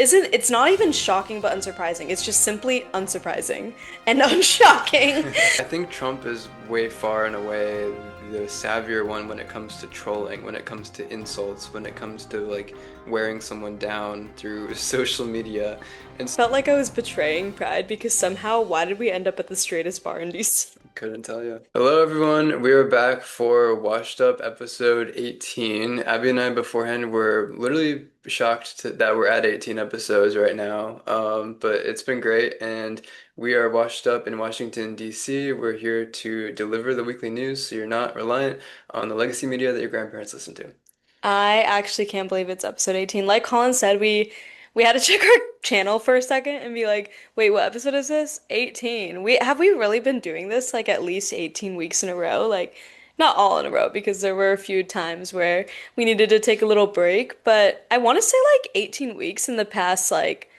isn't it's not even shocking but unsurprising. It's just simply unsurprising and unshocking. I think Trump is way far and away the savvier one when it comes to trolling, when it comes to insults, when it comes to like wearing someone down through social media. And Felt like I was betraying Pride because somehow why did we end up at the straightest bar in DC? couldn't tell you. Hello, everyone. We are back for Washed Up episode 18. Abby and I beforehand were literally that we're at 18 episodes right now. But it's been great, and we are washed up in Washington, D.C. We're here to deliver the weekly news so you're not reliant on the legacy media that your grandparents listen to. I actually can't believe it's episode 18. Like Colin said, we had to check our channel for a second and be like, wait, what episode is this? 18. We really been doing this like at least 18 weeks in a row? Like not all in a row because there were a few times where we needed to take a little break, but I want to say like 18 weeks in the past like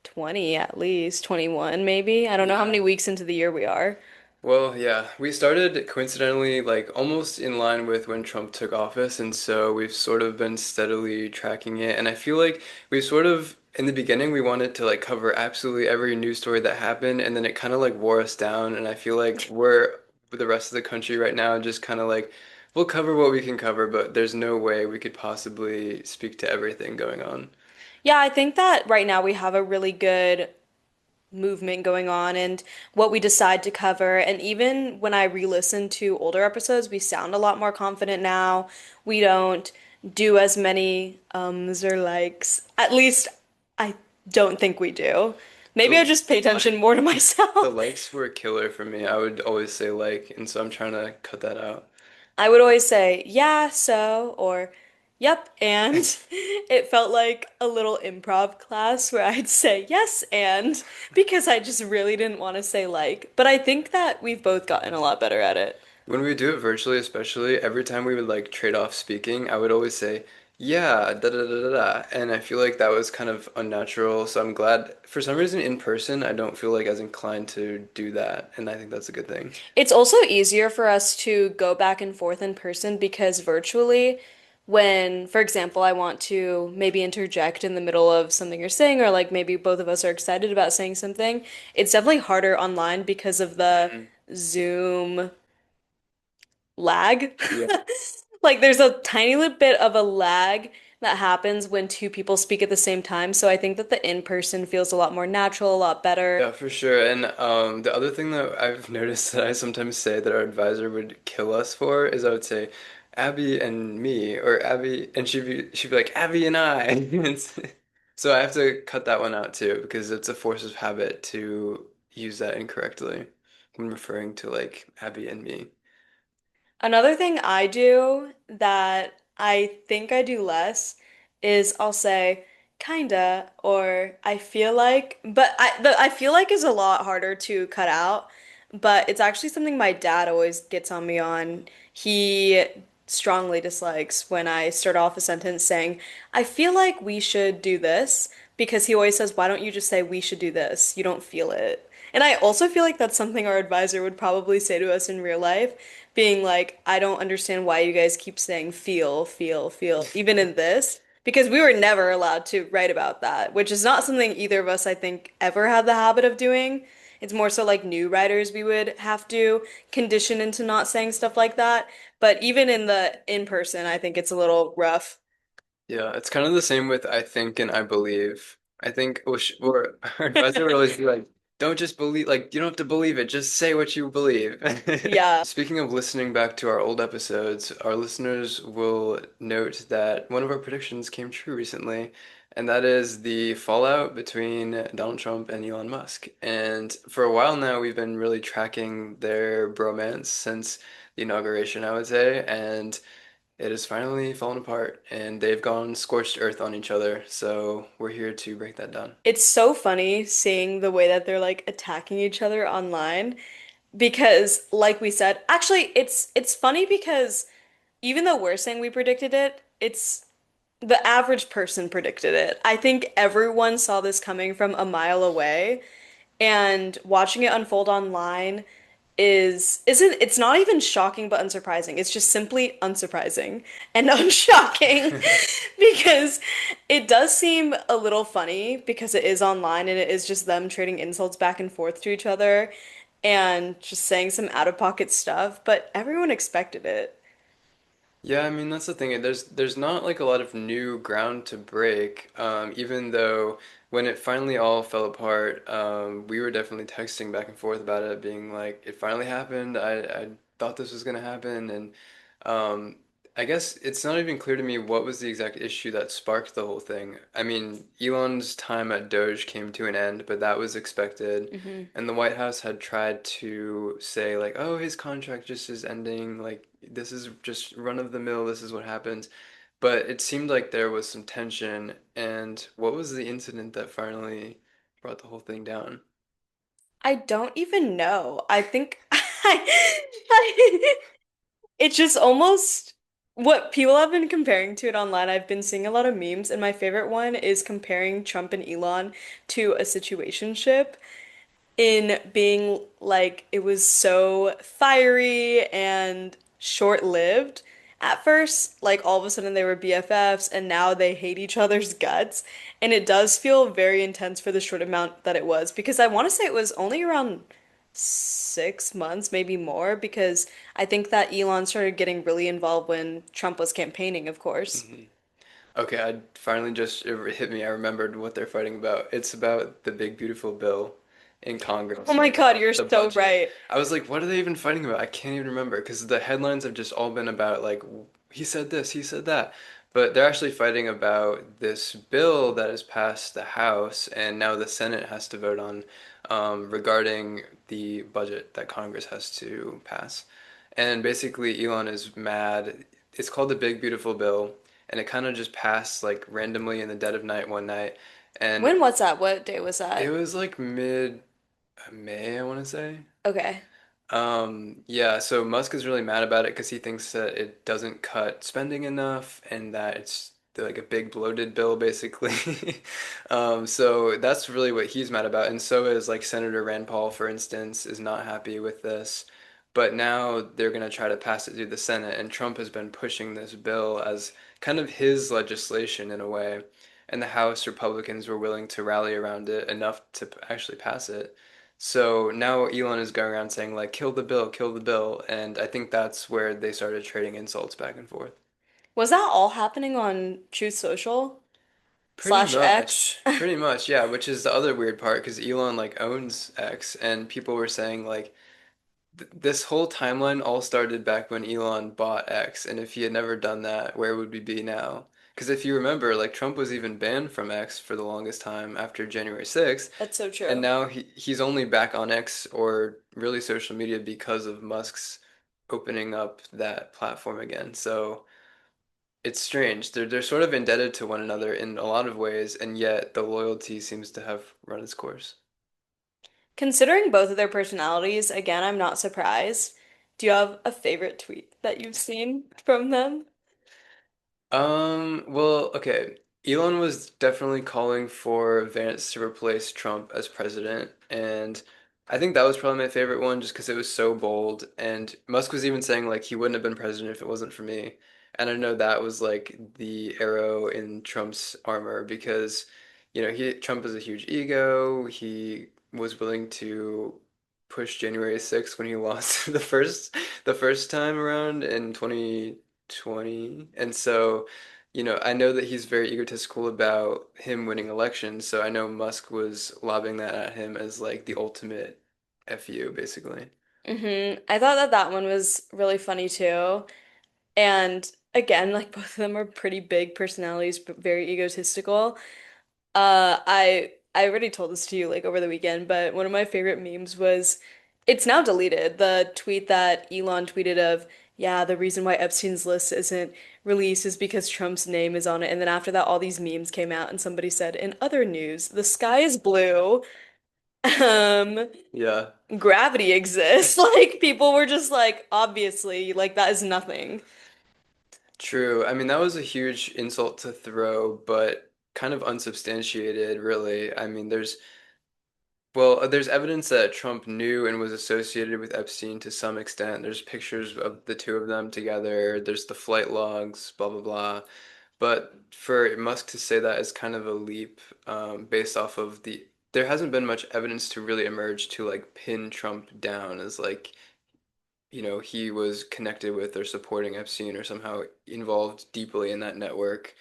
20 at least, 21 maybe. I don't know how Yeah. many weeks into the year we are. Well, yeah, we started coincidentally like almost in line with when Trump took office, and so we've sort of been steadily tracking it. And I feel like we sort of in the beginning we wanted to like cover absolutely every news story that happened, and then it kind of like wore us down. And I feel like we're with the rest of the country right now, just kind of like we'll cover what we can cover, but there's no way we could possibly speak to everything going on. Yeah, I think that right now we have a really good movement going on and what we decide to cover. And even when I re-listen to older episodes, we sound a lot more confident now. We don't do as many ums or likes. At least I don't think we do. Maybe I The just pay attention like more to the myself. likes were a killer for me. I would always say like, and so I'm trying to cut that out. I would always say, yeah, so, or yep, and it felt like a little improv class where I'd say yes, and because I just really didn't want to say like. But I think that we've both gotten a lot better at it. When we do it virtually, especially, every time we would like trade off speaking, I would always say, yeah, da da da da da. And I feel like that was kind of unnatural. So I'm glad for some reason in person, I don't feel like as inclined to do that. And I think that's a good thing. It's also easier for us to go back and forth in person because virtually, when, for example, I want to maybe interject in the middle of something you're saying, or like maybe both of us are excited about saying something, it's definitely harder online because of the Mhm. Zoom lag. Yeah. Like there's a tiny little bit of a lag that happens when two people speak at the same time. So I think that the in-person feels a lot more natural, a lot better. Yeah, for sure. And the other thing that I've noticed that I sometimes say that our advisor would kill us for is I would say Abby and me or Abby and she'd be like Abby and I. So I have to cut that one out too because it's a force of habit to use that incorrectly when referring to like Abby and me. Another thing I do that I think I do less is I'll say kinda or I feel like, but I feel like is a lot harder to cut out, but it's actually something my dad always gets on me on. He strongly dislikes when I start off a sentence saying, I feel like we should do this because he always says, why don't you just say we should do this? You don't feel it. And I also feel like that's something our advisor would probably say to us in real life being like, I don't understand why you guys keep saying feel, feel, feel, even in this, because we were never allowed to write about that, which is not something either of us, I think, ever had the habit of doing. It's more so like new writers we would have to condition into not saying stuff like that. But even in the in person, I think it's a little rough. Yeah, it's kind of the same with I think and I believe. I think or our advisor would always be like, don't just believe, like, you don't have to believe it, just say what you believe. Yeah. Speaking of listening back to our old episodes, our listeners will note that one of our predictions came true recently, and that is the fallout between Donald Trump and Elon Musk. And for a while now, we've been really tracking their bromance since the inauguration, I would say, and it has finally fallen apart, and they've gone scorched earth on each other. So we're here to break that down. It's so funny seeing the way that they're like attacking each other online because like we said, actually it's funny because even though we're saying we predicted it, it's the average person predicted it. I think everyone saw this coming from a mile away, and watching it unfold online isn't it's not even shocking but unsurprising. It's just simply unsurprising and unshocking because it does seem a little funny because it is online and it is just them trading insults back and forth to each other and just saying some out-of-pocket stuff, but everyone expected it. Yeah, I mean that's the thing. There's not like a lot of new ground to break. Even though when it finally all fell apart, we were definitely texting back and forth about it, being like, "It finally happened. I thought this was gonna happen," and um, I guess it's not even clear to me what was the exact issue that sparked the whole thing. I mean, Elon's time at Doge came to an end, but that was expected. Hmm. And the White House had tried to say like, oh, his contract just is ending, like this is just run of the mill, this is what happens. But it seemed like there was some tension, and what was the incident that finally brought the whole thing down? I don't even know. I think I it's just almost what people have been comparing to it online. I've been seeing a lot of memes, and my favorite one is comparing Trump and Elon to a situationship in being like it was so fiery and short-lived. At first, like all of a sudden they were BFFs and now they hate each other's guts. And it does feel very intense for the short amount that it was because I want to say it was only around 6 months, maybe more, because I think that Elon started getting really involved when Trump was campaigning, of course. Hmm. Okay, I finally just it hit me. I remembered what they're fighting about. It's about the big beautiful bill in Oh Congress my right God, now, you're the so budget. right. I was like, what are they even fighting about? I can't even remember because the headlines have just all been about like he said this, he said that. But they're actually fighting about this bill that has passed the House and now the Senate has to vote on regarding the budget that Congress has to pass. And basically, Elon is mad. It's called the Big Beautiful Bill and it kind of just passed like randomly in the dead of night one night, and When was that? What day was it that? was like mid May, I want to say. Okay. Yeah, so Musk is really mad about it because he thinks that it doesn't cut spending enough and that it's like a big bloated bill basically. So that's really what he's mad about. And so is like Senator Rand Paul, for instance, is not happy with this. But now they're going to try to pass it through the Senate, and Trump has been pushing this bill as kind of his legislation in a way. And the House Republicans were willing to rally around it enough to actually pass it. So now Elon is going around saying like kill the bill, and I think that's where they started trading insults back and forth. Was that all happening on Truth Social slash X? Pretty much, yeah, which is the other weird part because Elon like owns X, and people were saying like th this whole timeline all started back when Elon bought X, and if he had never done that, where would we be now? Because if you remember, like Trump was even banned from X for the longest time after January 6th, That's so and true. now he's only back on X or really social media because of Musk's opening up that platform again. So it's strange. They're sort of indebted to one another in a lot of ways, and yet the loyalty seems to have run its course. Considering both of their personalities, again, I'm not surprised. Do you have a favorite tweet that you've seen from them? Well, okay. Elon was definitely calling for Vance to replace Trump as president, and I think that was probably my favorite one just because it was so bold. And Musk was even saying like he wouldn't have been president if it wasn't for me. And I know that was like the arrow in Trump's armor because, Trump has a huge ego. He was willing to push January 6th when he lost the first time around in 2020. And so I know that he's very egotistical about him winning elections, so I know Musk was lobbing that at him as like the ultimate FU, basically. I thought that that one was really funny too. And again, like both of them are pretty big personalities, but very egotistical. I already told this to you like over the weekend, but one of my favorite memes was it's now deleted. The tweet that Elon tweeted of, yeah, the reason why Epstein's list isn't released is because Trump's name is on it. And then after that, all these memes came out, and somebody said, in other news, the sky is blue. Um, Yeah, gravity exists. Like people were just like, obviously, like that is nothing. true. I mean, that was a huge insult to throw, but kind of unsubstantiated, really. I mean, Well, there's evidence that Trump knew and was associated with Epstein to some extent. There's pictures of the two of them together. There's the flight logs, blah, blah, blah. But for Musk to say that is kind of a leap, based off of there hasn't been much evidence to really emerge to like pin Trump down as like he was connected with or supporting Epstein or somehow involved deeply in that network.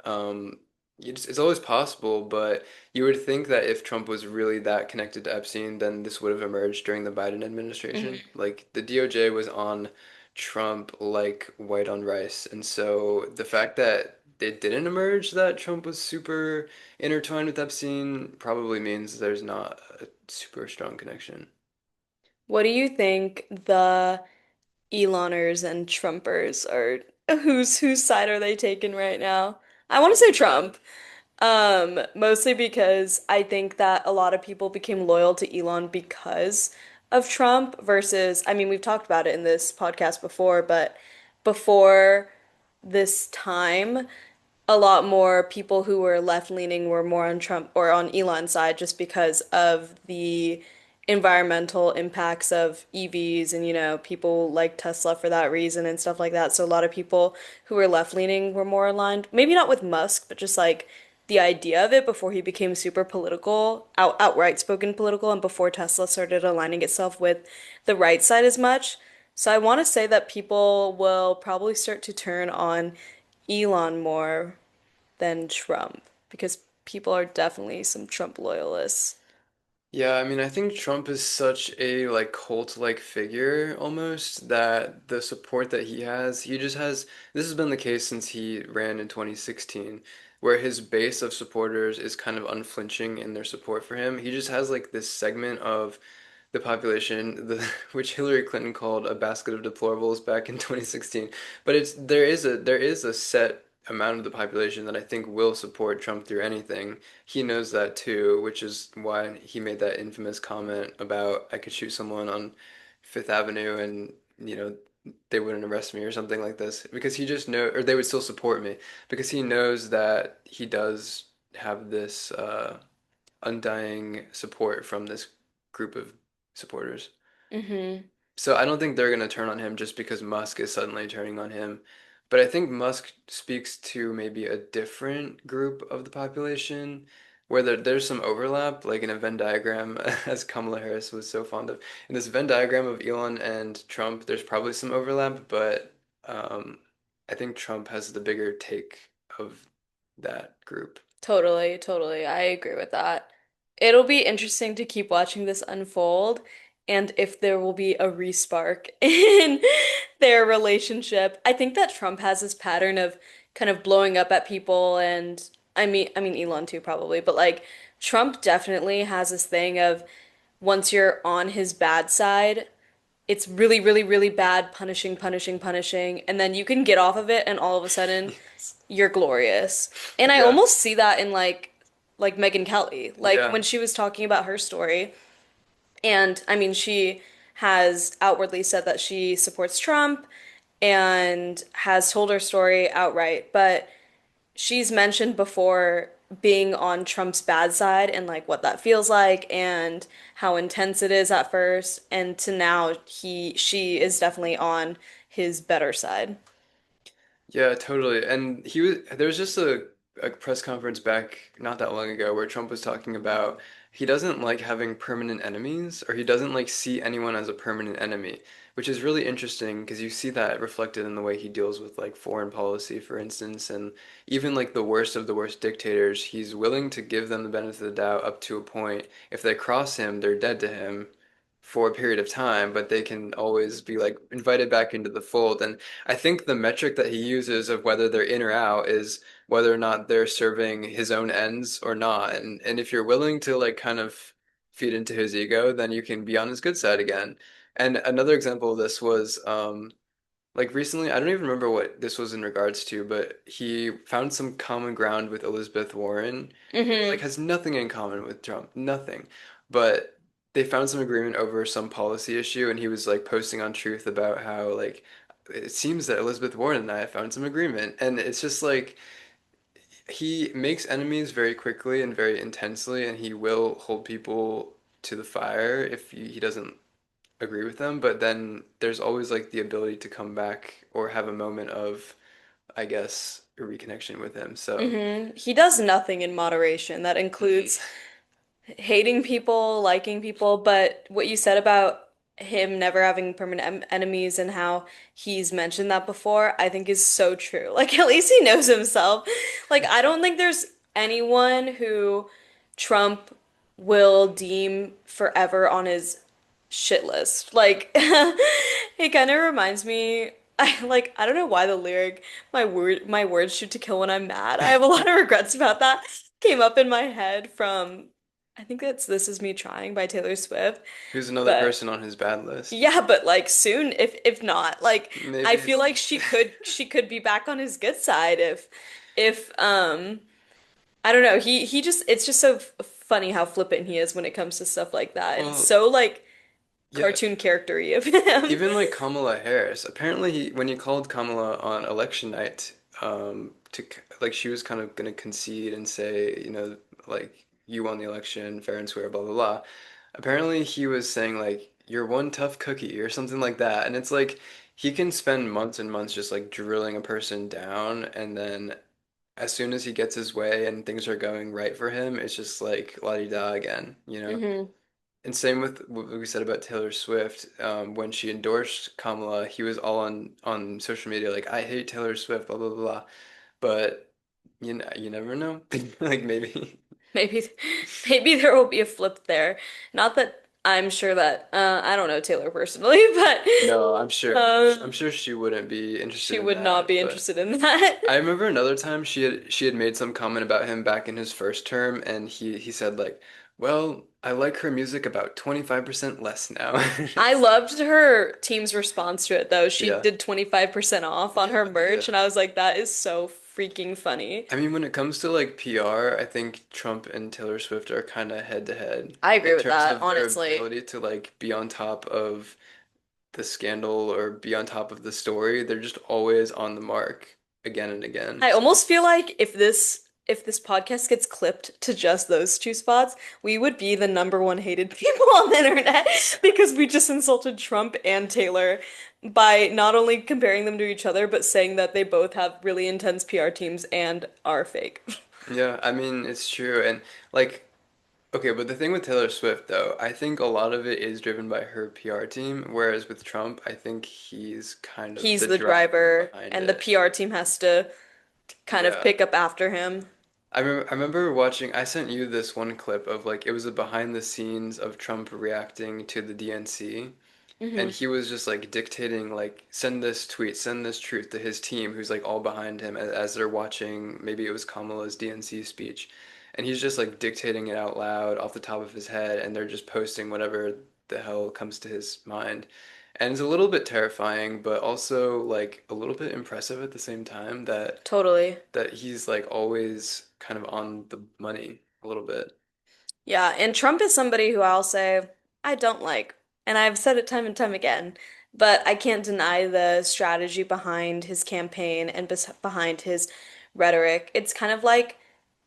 Um, it's always possible, but you would think that if Trump was really that connected to Epstein, then this would have emerged during the Biden administration. Hmm. Like the DOJ was on Trump like white on rice. And so the fact that it didn't emerge that Trump was super intertwined with Epstein probably means there's not a super strong connection. What do you think the Eloners and Trumpers are? Whose side are they taking right now? I want to say Trump's side. Trump. Mostly because I think that a lot of people became loyal to Elon because of Trump versus, I mean, we've talked about it in this podcast before, but before this time, a lot more people who were left-leaning were more on Trump or on Elon's side just because of the environmental impacts of EVs and people like Tesla for that reason and stuff like that. So a lot of people who were left-leaning were more aligned, maybe not with Musk, but just like the idea of it before he became super political, outright spoken political, and before Tesla started aligning itself with the right side as much. So I want to say that people will probably start to turn on Elon more than Trump because people are definitely some Trump loyalists. Yeah, I mean, I think Trump is such a like cult-like figure almost that the support that he just has, this has been the case since he ran in 2016, where his base of supporters is kind of unflinching in their support for him. He just has like this segment of the population, which Hillary Clinton called a basket of deplorables back in 2016. But there is a set amount of the population that I think will support Trump through anything. He knows that too, which is why he made that infamous comment about I could shoot someone on Fifth Avenue and they wouldn't arrest me or something like this because he just know or they would still support me because he knows that he does have this undying support from this group of supporters. Hmm. So I don't think they're going to turn on him just because Musk is suddenly turning on him. But I think Musk speaks to maybe a different group of the population where there's some overlap, like in a Venn diagram, as Kamala Harris was so fond of. In this Venn diagram of Elon and Trump, there's probably some overlap, but um, I think Trump has the bigger take of that group. Totally, totally. I agree with that. It'll be interesting to keep watching this unfold and if there will be a respark in their relationship. I think that Trump has this pattern of kind of blowing up at people and I mean Elon too probably, but like Trump definitely has this thing of once you're on his bad side, it's really, really, really bad, punishing, punishing, punishing, and then you can get off of it, and all of a sudden, Yes. you're glorious. And I Yeah. almost see that in like Megyn Kelly, like Yeah. when she was talking about her story, and I mean, she has outwardly said that she supports Trump and has told her story outright, but she's mentioned before being on Trump's bad side and like what that feels like and how intense it is at first and to now she is definitely on his better side. Yeah, totally. And there was just a press conference back not that long ago where Trump was talking about he doesn't like having permanent enemies or he doesn't like see anyone as a permanent enemy, which is really interesting because you see that reflected in the way he deals with like foreign policy, for instance, and even like the worst of the worst dictators, he's willing to give them the benefit of the doubt up to a point. If they cross him, they're dead to him for a period of time, but they can always be like invited back into the fold. And I think the metric that he uses of whether they're in or out is whether or not they're serving his own ends or not. And if you're willing to like kind of feed into his ego, then you can be on his good side again. And another example of this was like recently, I don't even remember what this was in regards to, but he found some common ground with Elizabeth Warren, who like Hmm. has nothing in common with Trump, nothing. But they found some agreement over some policy issue, and he was like posting on Truth about how like it seems that Elizabeth Warren and I have found some agreement, and it's just like he makes enemies very quickly and very intensely, and he will hold people. to the fire if he doesn't agree with them, but then there's always like the ability to come back or have a moment of, I guess, a reconnection with him. So, He does nothing in moderation. That mhm. includes hating people, liking people, but what you said about him never having permanent enemies and how he's mentioned that before, I think is so true. Like, at least he knows himself. Like, I don't think there's anyone who Trump will deem forever on his shit list. Like, it kind of reminds me. I don't know why the lyric my words shoot to kill when I'm mad. I have a lot of regrets about that. Came up in my head from I think that's This Is Me Trying by Taylor Swift. Who's another But person on his bad list? yeah, but like soon if not, like I Maybe. feel like she could be back on his good side if I don't know. He just it's just so funny how flippant he is when it comes to stuff like that. It's Well, so like yeah, cartoon character-y of him. even like Kamala Harris. Apparently, when he called Kamala on election night, like she was kind of gonna concede and say, like you won the election, fair and square, blah blah blah. Apparently, he was saying like you're one tough cookie or something like that, and it's like he can spend months and months just like drilling a person down, and then as soon as he gets his way and things are going right for him, it's just like la-di-da again, you know? hmm And same with what we said about Taylor Swift. When she endorsed Kamala, he was all on social media like, "I hate Taylor Swift," blah blah blah. But you never know. Like maybe. Maybe maybe there will be a flip there. Not that I'm sure that I don't know Taylor personally, but No, I'm sure. I'm um sure she wouldn't be interested she in would not that. be But interested in that. I remember another time she had made some comment about him back in his first term, and he said like, "Well, I like her music about 25% less now." I loved her team's response to it though. She Yeah. did 25% off on her Yeah. merch and I was like, that is so freaking funny. I mean, when it comes to like PR, I think Trump and Taylor Swift are kind of head to head I agree in with terms that, of their honestly. ability to like be on top of the scandal or be on top of the story. They're just always on the mark again and again. I So, almost feel like if this podcast gets clipped to just those two spots, we would be the number one hated people on the internet because we just insulted Trump and Taylor by not only comparing them to each other, but saying that they both have really intense PR teams and are fake. yeah, I mean, it's true. And like, okay, but the thing with Taylor Swift, though, I think a lot of it is driven by her PR team, whereas with Trump, I think he's kind of He's the the driver driver, behind and the it. PR team has to kind of Yeah. pick up after him. I remember watching, I sent you this one clip of like, it was a behind the scenes of Trump reacting to the DNC. And hmm he was just like dictating, like, send this tweet, send this truth to his team, who's like all behind him as they're watching, maybe it was Kamala's DNC speech. And he's just like dictating it out loud off the top of his head, and they're just posting whatever the hell comes to his mind. And it's a little bit terrifying, but also like a little bit impressive at the same time Totally. that he's like always kind of on the money a little bit. Yeah, and Trump is somebody who I'll say I don't like. And I've said it time and time again, but I can't deny the strategy behind his campaign and behind his rhetoric. It's kind of like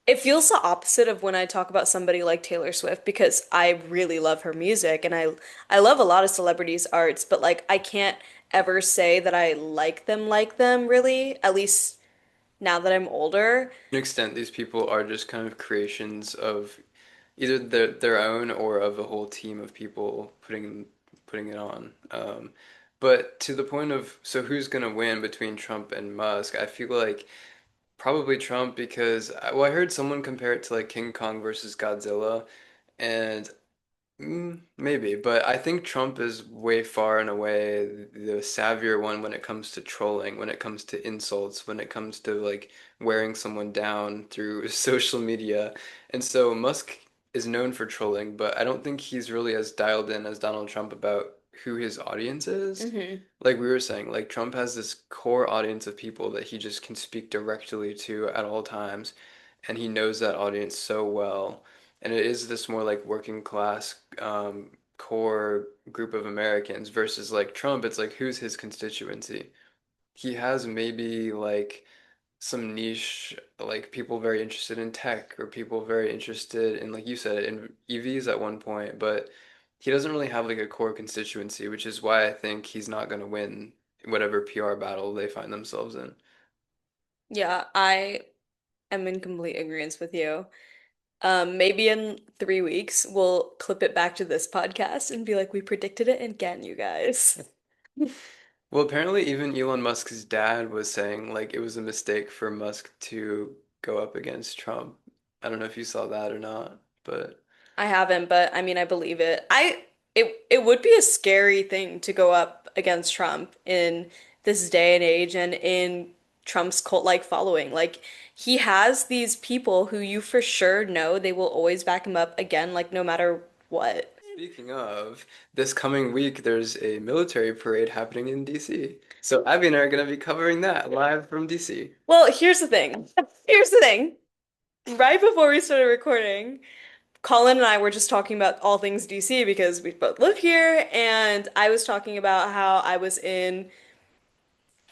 it feels the opposite of when I talk about somebody like Taylor Swift because I really love her music and I love a lot of celebrities' arts, but like I can't ever say that I like them really, at least now that I'm older. To an extent, these people are just kind of creations of either their own or of a whole team of people putting it on. But to the point of so who's gonna win between Trump and Musk? I feel like probably Trump because well, I heard someone compare it to like King Kong versus Godzilla, and maybe, but I think Trump is way far and away the savvier one when it comes to trolling, when it comes to insults, when it comes to like wearing someone down through social media. And so Musk is known for trolling, but I don't think he's really as dialed in as Donald Trump about who his audience is. hmm Like we were saying, like Trump has this core audience of people that he just can speak directly to at all times, and he knows that audience so well. And it is this more like working class core group of Americans versus like Trump, it's like who's his constituency? He has maybe like some niche, like people very interested in tech or people very interested in, like you said, in EVs at one point, but he doesn't really have like a core constituency, which is why I think he's not going to win whatever PR battle they find themselves in. Yeah, I am in complete agreement with you. Maybe in 3 weeks we'll clip it back to this podcast and be like, we predicted it again, you guys. Well, apparently even Elon Musk's dad was saying like it was a mistake for Musk to go up against Trump. I don't know if you saw that or not, but I haven't, but I mean, I believe it. It would be a scary thing to go up against Trump in this day and age and in Trump's cult-like following. Like he has these people who you for sure know they will always back him up again, like no matter what. speaking of, this coming week there's a military parade happening in DC. So Abby and I are going to be covering that live from DC. Well, here's the thing. Here's the thing. Right before we started recording, Colin and I were just talking about all things DC because we both live here, and I was talking about how I was in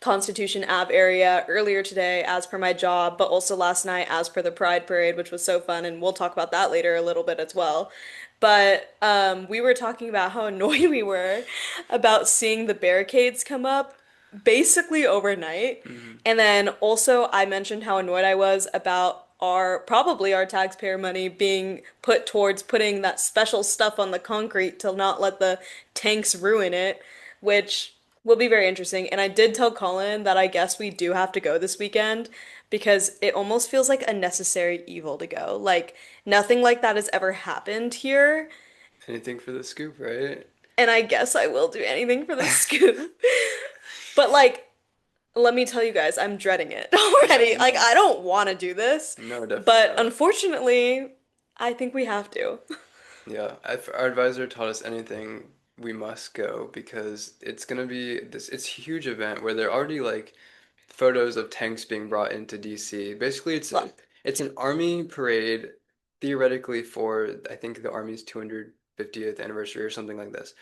Constitution Ave area earlier today as per my job, but also last night as per the Pride Parade, which was so fun, and we'll talk about that later a little bit as well. But we were talking about how annoyed we were about seeing the barricades come up basically overnight. Mhm. And then also I mentioned how annoyed I was about our probably our taxpayer money being put towards putting that special stuff on the concrete to not let the tanks ruin it, which will be very interesting. And I did tell Colin that I guess we do have to go this weekend because it almost feels like a necessary evil to go. Like nothing like that has ever happened here, Anything for the scoop, right? and I guess I will do anything for the scoop. But like, let me tell you guys, I'm dreading it Yeah, already. Like, no. I don't want to do this, No, definitely but not. unfortunately, I think we have to. Yeah, if our advisor taught us anything, we must go because it's gonna be this it's a huge event where they're already like photos of tanks being brought into DC. Basically, Well, it's an army parade theoretically for I think the army's 250th anniversary or something like this.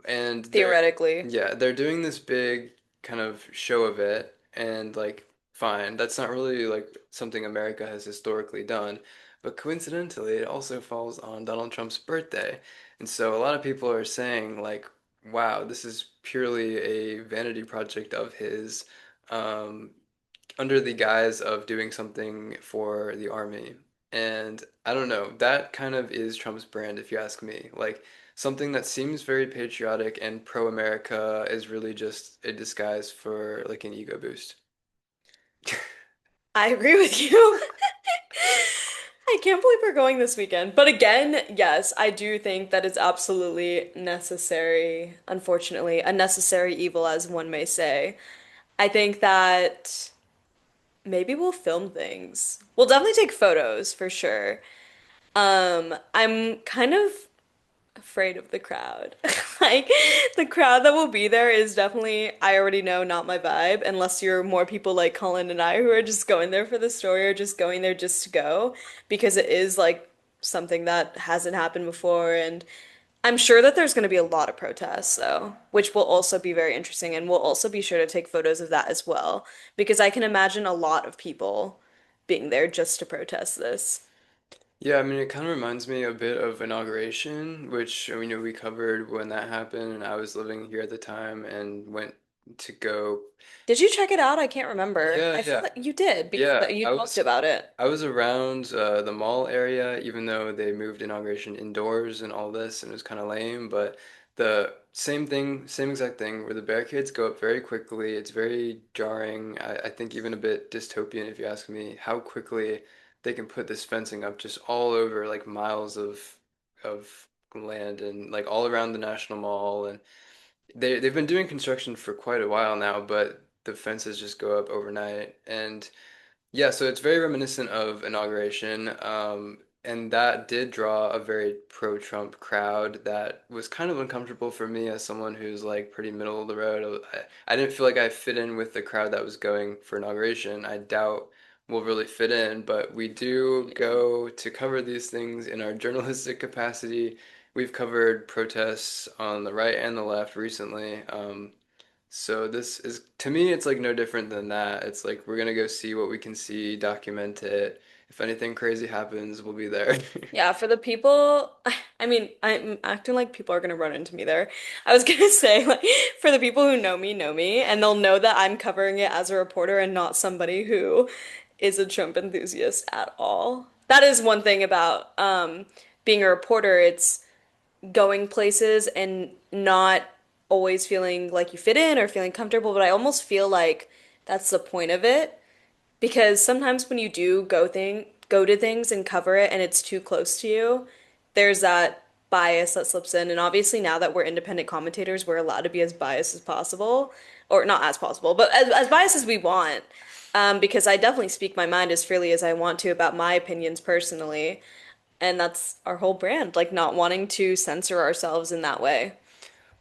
And theoretically. they're doing this big kind of show of it, and like, fine, that's not really like something America has historically done, but coincidentally, it also falls on Donald Trump's birthday, and so a lot of people are saying like, wow, this is purely a vanity project of his, um, under the guise of doing something for the army. And I don't know, that kind of is Trump's brand, if you ask me. Like, something that seems very patriotic and pro-America is really just a disguise for like an ego boost. I agree with you. I can't believe we're going this weekend. But again, yes, I do think that it's absolutely necessary, unfortunately, a necessary evil, as one may say. I think that maybe we'll film things. We'll definitely take photos for sure. I'm kind of afraid of the crowd. Like the crowd that will be there is definitely, I already know, not my vibe, unless you're more people like Colin and I who are just going there for the story or just going there just to go, because it is like something that hasn't happened before. And I'm sure that there's going to be a lot of protests, though, which will also be very interesting. And we'll also be sure to take photos of that as well, because I can imagine a lot of people being there just to protest this. Yeah, I mean, it kind of reminds me a bit of inauguration, which we covered when that happened, and I was living here at the time and went to go. Did you check it out? I can't remember. Yeah, I feel yeah. like you did because Yeah, you talked about it. I was around the mall area, even though they moved inauguration indoors and all this, and it was kind of lame. But the same thing, same exact thing, where the barricades go up very quickly. It's very jarring. I think even a bit dystopian, if you ask me, how quickly they can put this fencing up just all over like miles of land and like all around the National Mall. And they've been doing construction for quite a while now, but the fences just go up overnight. And yeah, so it's very reminiscent of inauguration, and that did draw a very pro-Trump crowd that was kind of uncomfortable for me as someone who's like pretty middle of the road. I didn't feel like I fit in with the crowd that was going for inauguration. I doubt we'll really fit in, but we do go to cover these things in our journalistic capacity. We've covered protests on the right and the left recently. So this is to me it's like no different than that. It's like we're gonna go see what we can see, document it. If anything crazy happens, we'll be there. Yeah, for the people, I mean, I'm acting like people are gonna run into me there. I was gonna say, like, for the people who know me, and they'll know that I'm covering it as a reporter and not somebody who is a Trump enthusiast at all. That is one thing about being a reporter. It's going places and not always feeling like you fit in or feeling comfortable, but I almost feel like that's the point of it. Because sometimes when you do go to things and cover it and it's too close to you, there's that bias that slips in. And obviously now that we're independent commentators, we're allowed to be as biased as possible, or not as possible, but as biased as we want. Because I definitely speak my mind as freely as I want to about my opinions personally. And that's our whole brand, like not wanting to censor ourselves in that way.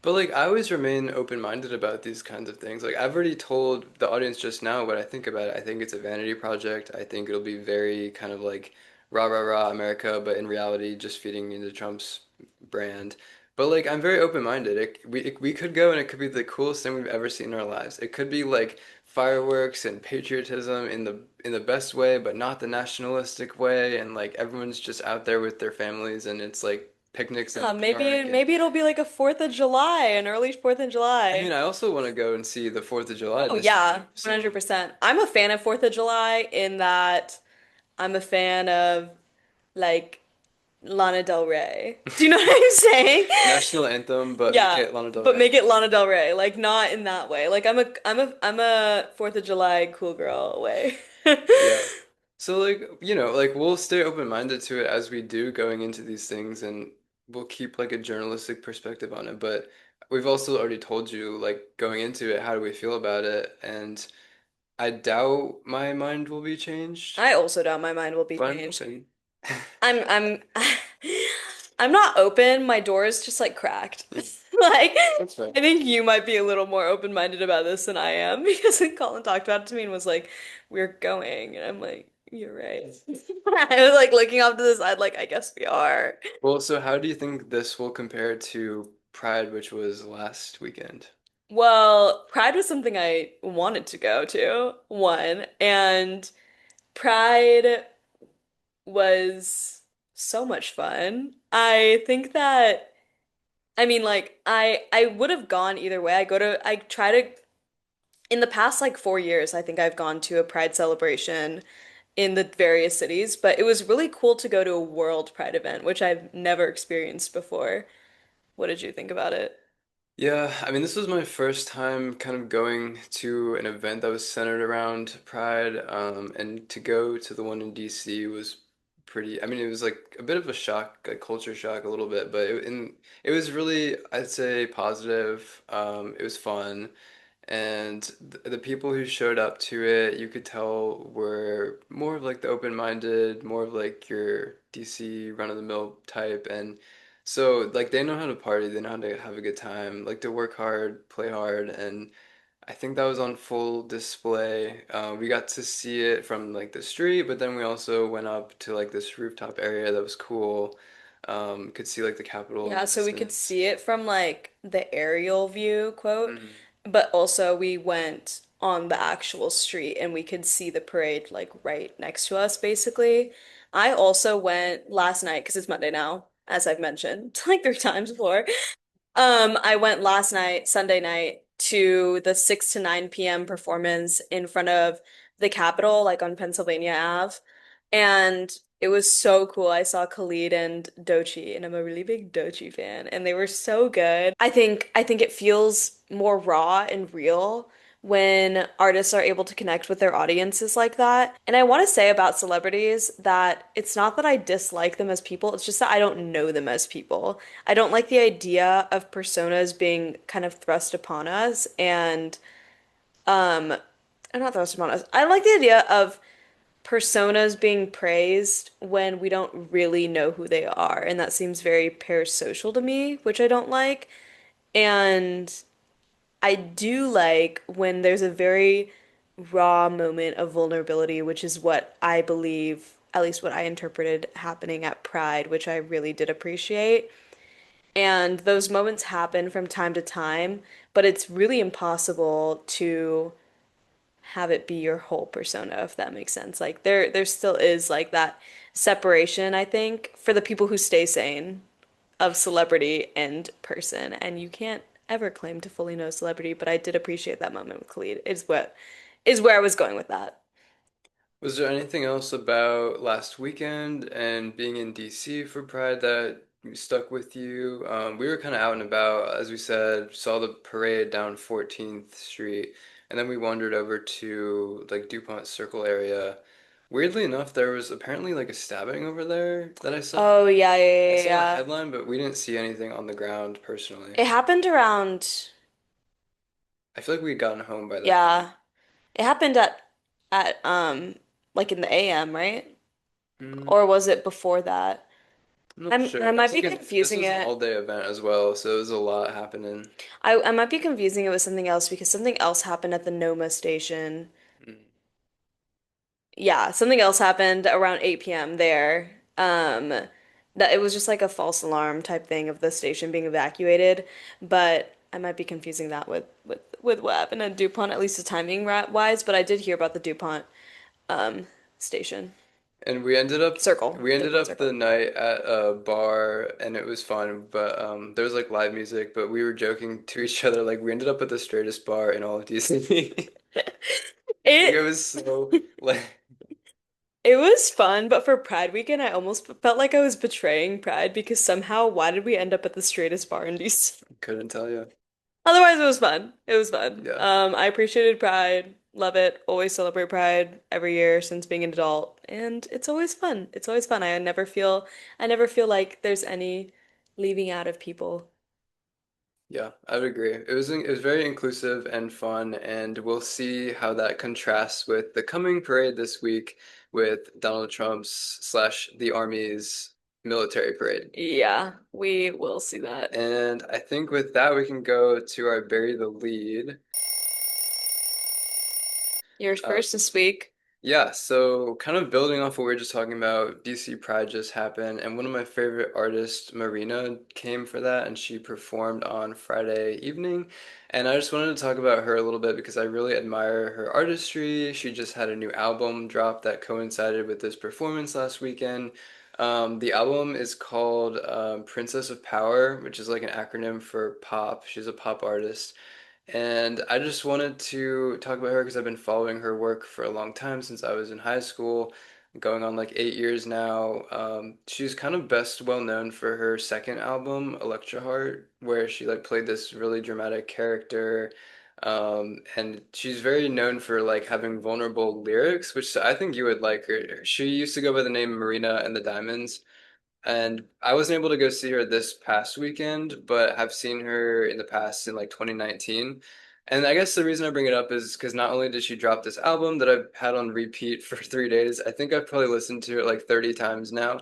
But like I always remain open-minded about these kinds of things. Like I've already told the audience just now what I think about it. I think it's a vanity project. I think it'll be very kind of like rah rah rah America, but in reality just feeding into Trump's brand. But like I'm very open-minded. We could go and it could be the coolest thing we've ever seen in our lives. It could be like fireworks and patriotism in the best way, but not the nationalistic way. And like everyone's just out there with their families, and it's like picnics in the Maybe park and maybe it'll be like a 4th of July, an early 4th of I mean, July. I also want to go and see the 4th of July Oh this yeah, year. So 100%. I'm a fan of 4th of July in that I'm a fan of like Lana Del Rey. Do you know what I'm saying? national anthem, but make Yeah, it Lana Del but Rey. make it Lana Del Rey, like not in that way. Like I'm a 4th of July cool girl way. Yeah. So like, like we'll stay open-minded to it as we do going into these things and we'll keep like a journalistic perspective on it. But we've also already told you like going into it, how do we feel about it? And I doubt my mind will be changed, I also doubt my mind will be but I'm changed. open. I'm I'm not open. My door is just like cracked. Yeah, Like that's fair. I think you might be a little more open-minded about this than I am because when Colin talked about it to me and was like, "We're going," and I'm like, "You're right." I was like looking off to the side, like, "I guess we are." Well, so how do you think this will compare to Pride, which was last weekend? Well, Pride was something I wanted to go to, one, and Pride was so much fun. I think that I mean like I would have gone either way. I try to in the past like 4 years, I think I've gone to a Pride celebration in the various cities, but it was really cool to go to a World Pride event, which I've never experienced before. What did you think about it? Yeah, I mean, this was my first time kind of going to an event that was centered around Pride, and to go to the one in DC was pretty, I mean, it was like a bit of a shock, a culture shock a little bit, but it was really, I'd say, positive. It was fun. And the people who showed up to it, you could tell were more of like the open-minded, more of like your DC run-of-the-mill type. And so like they know how to party, they know how to have a good time, like to work hard, play hard. And I think that was on full display. We got to see it from like the street, but then we also went up to like this rooftop area that was cool. Could see like the Capitol in Yeah, the so we could distance. see it from like the aerial view, quote, Mhm. but also we went on the actual street and we could see the parade like right next to us, basically. I also went last night because it's Monday now, as I've mentioned like 3 times before. I went last night, Sunday night, to the 6 to 9 p.m. performance in front of the Capitol, like on Pennsylvania Ave. And it was so cool. I saw Khalid and Doechii, and I'm a really big Doechii fan, and they were so good. I think it feels more raw and real when artists are able to connect with their audiences like that. And I want to say about celebrities that it's not that I dislike them as people, it's just that I don't know them as people. I don't like the idea of personas being kind of thrust upon us and um not thrust upon us. I like the idea of personas being praised when we don't really know who they are, and that seems very parasocial to me, which I don't like. And I do like when there's a very raw moment of vulnerability, which is what I believe, at least what I interpreted happening at Pride, which I really did appreciate. And those moments happen from time to time, but it's really impossible to have it be your whole persona, if that makes sense. Like there still is like that separation, I think, for the people who stay sane of celebrity and person. And you can't ever claim to fully know celebrity, but I did appreciate that moment with Khalid, is where I was going with that. Was there anything else about last weekend and being in DC for Pride that stuck with you? We were kind of out and about, as we said, saw the parade down 14th Street, and then we wandered over to like DuPont Circle area. Weirdly enough, there was apparently like a stabbing over there that I saw. Oh yeah, yeah, I yeah, saw a yeah. headline, but we didn't see anything on the ground personally. It happened around, I feel like we'd gotten home by that point. yeah. It happened at like in the AM, right? Mm, Or was it before that? I'm not sure. I It might was be like this confusing was an it. all-day event as well, so it was a lot happening. I might be confusing it with something else because something else happened at the Noma station. Mm. Yeah, something else happened around 8 p.m. there. That it was just like a false alarm type thing of the station being evacuated, but I might be confusing that with what happened at DuPont, at least the timing wise, but I did hear about the DuPont um station. And Circle, we ended DuPont up the Circle. night at a bar and it was fun, but there was like live music, but we were joking to each other like we ended up at the straightest bar in all of DC. Like it It was so like it was fun, but for Pride weekend, I almost felt like I was betraying Pride because somehow, why did we end up at the straightest bar in DC? couldn't tell you. Otherwise, it was fun. It was fun. Yeah. I appreciated Pride. Love it. Always celebrate Pride every year since being an adult, and it's always fun. It's always fun. I never feel like there's any leaving out of people. Yeah, I would agree. It was very inclusive and fun, and we'll see how that contrasts with the coming parade this week with Donald Trump's slash the Army's military parade. Yeah, we will see that. And I think with that we can go to our bury the lead. Yours Uh, first this week. Yeah, so kind of building off what we were just talking about, DC Pride just happened, and one of my favorite artists, Marina, came for that, and she performed on Friday evening. And I just wanted to talk about her a little bit because I really admire her artistry. She just had a new album drop that coincided with this performance last weekend. The album is called Princess of Power, which is like an acronym for pop. She's a pop artist. And I just wanted to talk about her because I've been following her work for a long time since I was in high school, going on like 8 years now. She's kind of best well known for her second album, Electra Heart, where she like played this really dramatic character. And she's very known for like having vulnerable lyrics, which I think you would like her. She used to go by the name Marina and the Diamonds. And I wasn't able to go see her this past weekend, but have seen her in the past in like 2019. And I guess the reason I bring it up is because not only did she drop this album that I've had on repeat for 3 days, I think I've probably listened to it like 30 times now.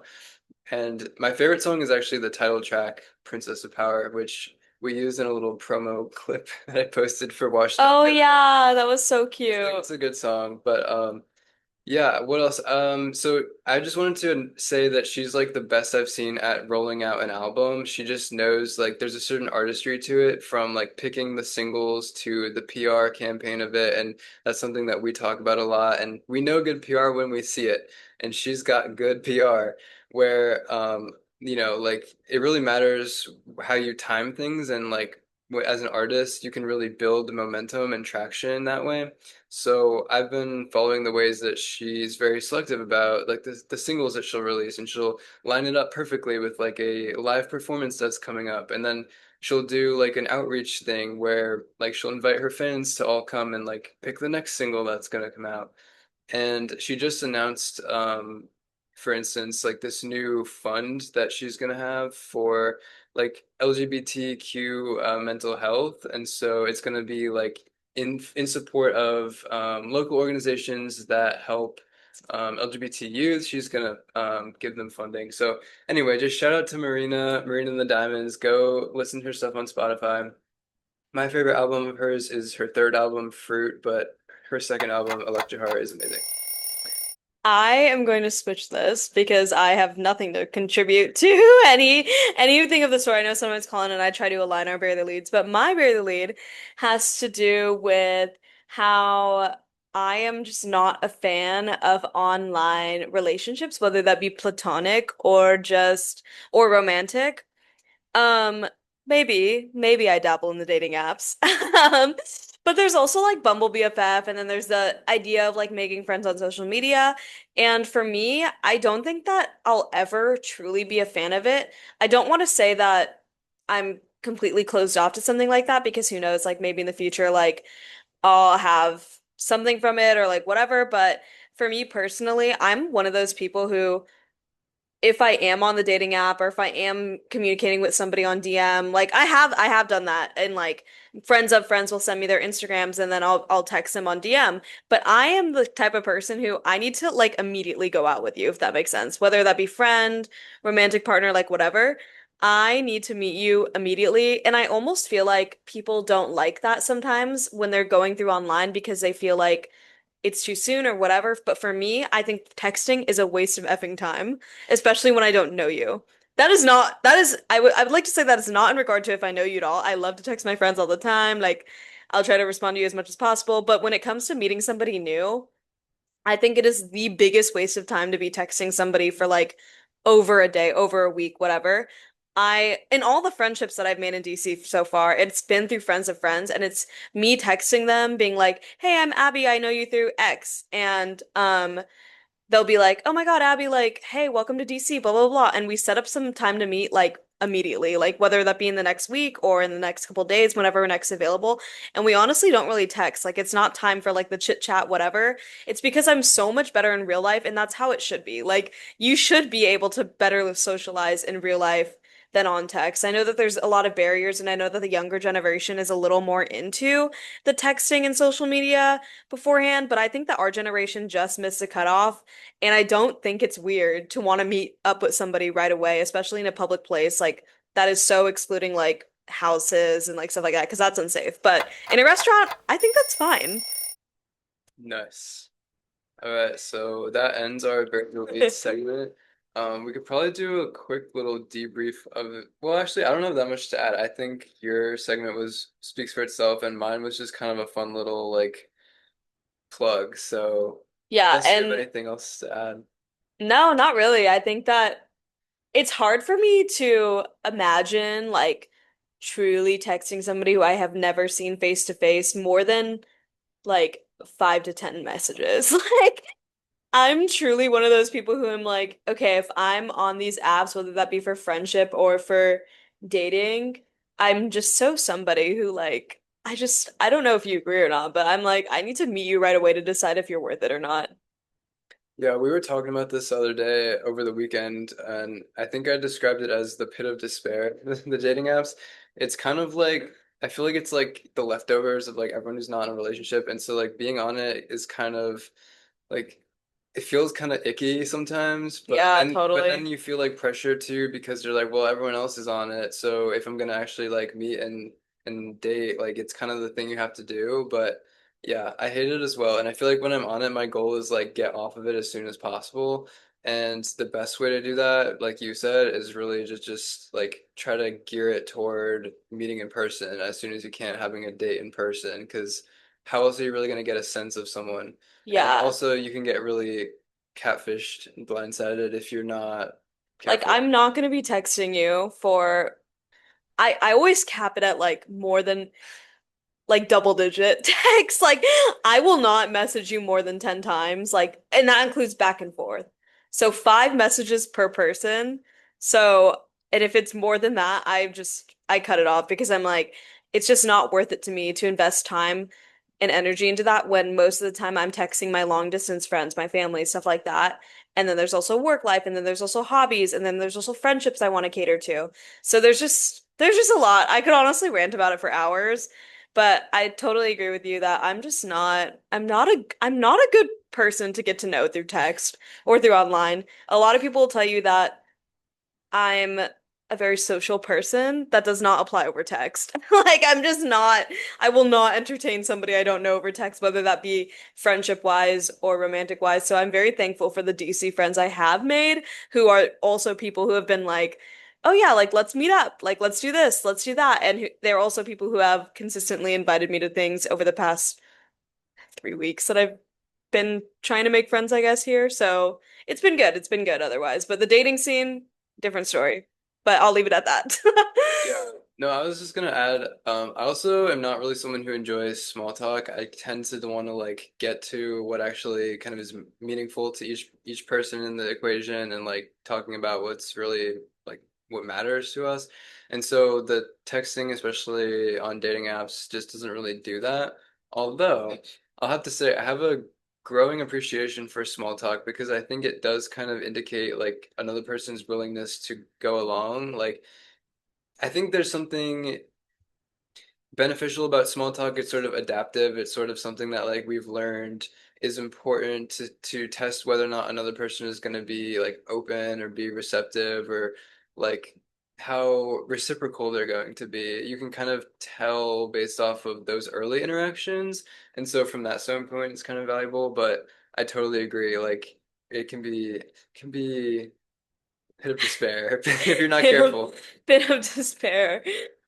And my favorite song is actually the title track, Princess of Power, which we used in a little promo clip that I posted for Washed Up. Oh yeah, that was so It's cute. a good song, but yeah, what else? So I just wanted to say that she's like the best I've seen at rolling out an album. She just knows like there's a certain artistry to it from like picking the singles to the PR campaign of it. And that's something that we talk about a lot. And we know good PR when we see it. And she's got good PR where, like it really matters how you time things and like as an artist, you can really build momentum and traction that way. So I've been following the ways that she's very selective about like the singles that she'll release, and she'll line it up perfectly with like a live performance that's coming up, and then she'll do like an outreach thing where like she'll invite her fans to all come and like pick the next single that's gonna come out. And she just announced, for instance, like this new fund that she's gonna have for like LGBTQ mental health, and so it's gonna be like in support of local organizations that help LGBT youth. She's gonna give them funding. So anyway, just shout out to Marina and the Diamonds. Go listen to her stuff on Spotify. My favorite album of hers is her third album, Fruit, but her second album, Electra Heart, is amazing. I am going to switch this because I have nothing to contribute to anything of the story. I know sometimes Colin and I try to align our Bury the Leads, but my Bury the Lead has to do with how I am just not a fan of online relationships, whether that be platonic or just or romantic. Um, maybe I dabble in the dating apps. Um, but there's also like Bumble BFF, and then there's the idea of like making friends on social media. And for me, I don't think that I'll ever truly be a fan of it. I don't want to say that I'm completely closed off to something like that because who knows, like maybe in the future, like I'll have something from it or like whatever. But for me personally, I'm one of those people who if I am on the dating app or if I am communicating with somebody on DM, like I have done that and like friends of friends will send me their Instagrams and then I'll text them on DM. But I am the type of person who I need to like immediately go out with you, if that makes sense. Whether that be friend, romantic partner, like whatever. I need to meet you immediately. And I almost feel like people don't like that sometimes when they're going through online because they feel like it's too soon or whatever. But for me, I think texting is a waste of effing time, especially when I don't know you. I would like to say that is not in regard to if I know you at all. I love to text my friends all the time. Like I'll try to respond to you as much as possible. But when it comes to meeting somebody new, I think it is the biggest waste of time to be texting somebody for like over a day, over a week, whatever. In all the friendships that I've made in DC so far, it's been through friends of friends, and it's me texting them, being like, "Hey, I'm Abby. I know you through X," and they'll be like, "Oh my God, Abby, like, hey, welcome to DC, blah blah blah." And we set up some time to meet like immediately, like whether that be in the next week or in the next couple days, whenever we're next available. And we honestly don't really text. Like it's not time for like the chit chat, whatever. It's because I'm so much better in real life, and that's how it should be. Like you should be able to better socialize in real life than on text. I know that there's a lot of barriers, and I know that the younger generation is a little more into the texting and social media beforehand, but I think that our generation just missed the cutoff. And I don't think it's weird to want to meet up with somebody right away, especially in a public place. Like that is so excluding like houses and like stuff like that, because that's unsafe. But in a restaurant, I think that's fine. Nice. All right, so that ends our Break the Lead segment. We could probably do a quick little debrief of it. Well, actually, I don't have that much to add. I think your segment was speaks for itself, and mine was just kind of a fun little like plug. So, Yeah, unless you have and anything else to add. no, not really. I think that it's hard for me to imagine like truly texting somebody who I have never seen face to face more than like 5 to 10 messages. Like I'm truly one of those people who I'm like, okay, if I'm on these apps, whether that be for friendship or for dating, I'm just so somebody who like I don't know if you agree or not, but I'm like I need to meet you right away to decide if you're worth it or not. Yeah, we were talking about this the other day over the weekend, and I think I described it as the pit of despair, the dating apps. It's kind of like I feel like it's like the leftovers of like everyone who's not in a relationship, and so like being on it is kind of like it feels kind of icky sometimes, Yeah, but then totally. you feel like pressure too because you're like, well, everyone else is on it, so if I'm gonna actually like meet and date, like it's kind of the thing you have to do, but. Yeah, I hate it as well. And I feel like when I'm on it, my goal is like get off of it as soon as possible. And the best way to do that, like you said, is really just like try to gear it toward meeting in person as soon as you can, having a date in person, because how else are you really going to get a sense of someone? And Yeah. also you can get really catfished and blindsided if you're not Like careful. I'm not gonna be texting you for I always cap it at like more than like double digit text. Like I will not message you more than 10 times. Like, and that includes back and forth. So 5 messages per person. So, and if it's more than that, I cut it off because I'm like, it's just not worth it to me to invest time and energy into that when most of the time I'm texting my long distance friends, my family, stuff like that. And then there's also work life, and then there's also hobbies, and then there's also friendships I want to cater to. So there's just a lot. I could honestly rant about it for hours. But I totally agree with you that I'm not a good person to get to know through text or through online. A lot of people will tell you that I'm a very social person, that does not apply over text. Like I'm just not, I will not entertain somebody I don't know over text, whether that be friendship wise or romantic wise. So I'm very thankful for the DC friends I have made who are also people who have been like, oh yeah, like let's meet up, like let's do this, let's do that. And they're also people who have consistently invited me to things over the past 3 weeks that I've been trying to make friends, I guess, here. So it's been good. It's been good otherwise. But the dating scene, different story. But I'll leave it at that. Yeah. No, I was just gonna add, I also am not really someone who enjoys small talk. I tend to want to like get to what actually kind of is meaningful to each person in the equation and like talking about what's really like what matters to us. And so the texting, especially on dating apps, just doesn't really do that. Although I'll have to say I have a growing appreciation for small talk because I think it does kind of indicate like another person's willingness to go along. Like I think there's something beneficial about small talk. It's sort of adaptive. It's sort of something that like we've learned is important to test whether or not another person is going to be like open or be receptive or like how reciprocal they're going to be. You can kind of tell based off of those early interactions. And so from that standpoint, it's kind of valuable, but I totally agree. Like it can be a pit of despair if you're not Bit of careful. bit of despair.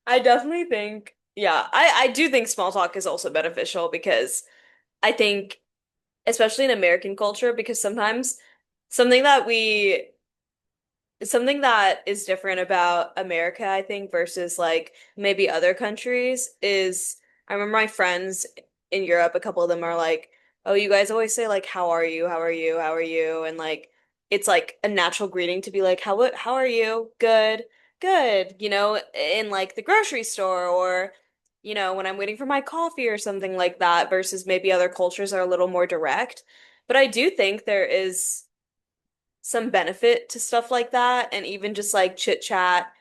I definitely think, yeah, I do think small talk is also beneficial because I think, especially in American culture, because sometimes something that we something that is different about America, I think, versus like maybe other countries is I remember my friends in Europe, a couple of them are like, "Oh, you guys always say like, how are you? How are you? How are you?" And like it's like a natural greeting to be like, how are you? Good. Good." In like the grocery store or when I'm waiting for my coffee or something like that versus maybe other cultures are a little more direct. But I do think there is some benefit to stuff like that and even just like chit chat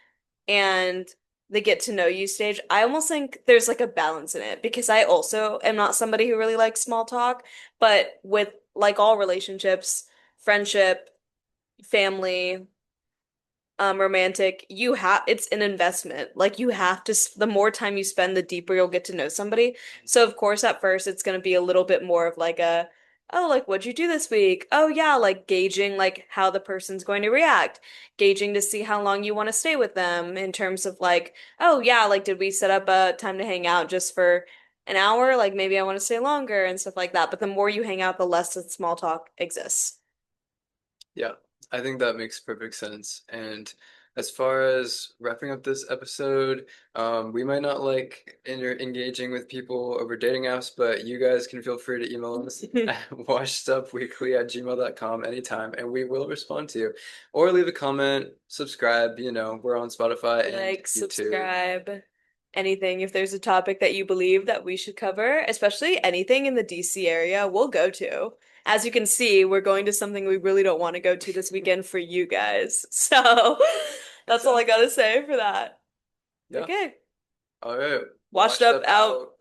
and the get to know you stage. I almost think there's like a balance in it because I also am not somebody who really likes small talk, but with like all relationships, friendship, family, romantic, it's an investment. Like you have to, the more time you spend, the deeper you'll get to know somebody. So of course, at first, it's going to be a little bit more of like oh, like what'd you do this week? Oh yeah, like gauging like how the person's going to react, gauging to see how long you want to stay with them in terms of like, oh yeah, like did we set up a time to hang out just for an hour? Like maybe I want to stay longer and stuff like that. But the more you hang out, the less that small talk exists. Yeah, I think that makes perfect sense. And as far as wrapping up this episode, we might not like engaging with people over dating apps, but you guys can feel free to email us at washedupweekly@gmail.com anytime, and we will respond to you. Or leave a comment, subscribe, we're on Spotify and Like, YouTube. subscribe, anything. If there's a topic that you believe that we should cover, especially anything in the DC area, we'll go to. As you can see, we're going to something we really don't want to go to this weekend for you guys. So that's all I Exactly. gotta say for that. Yeah. Okay. All right. Washed Washed up up out. out.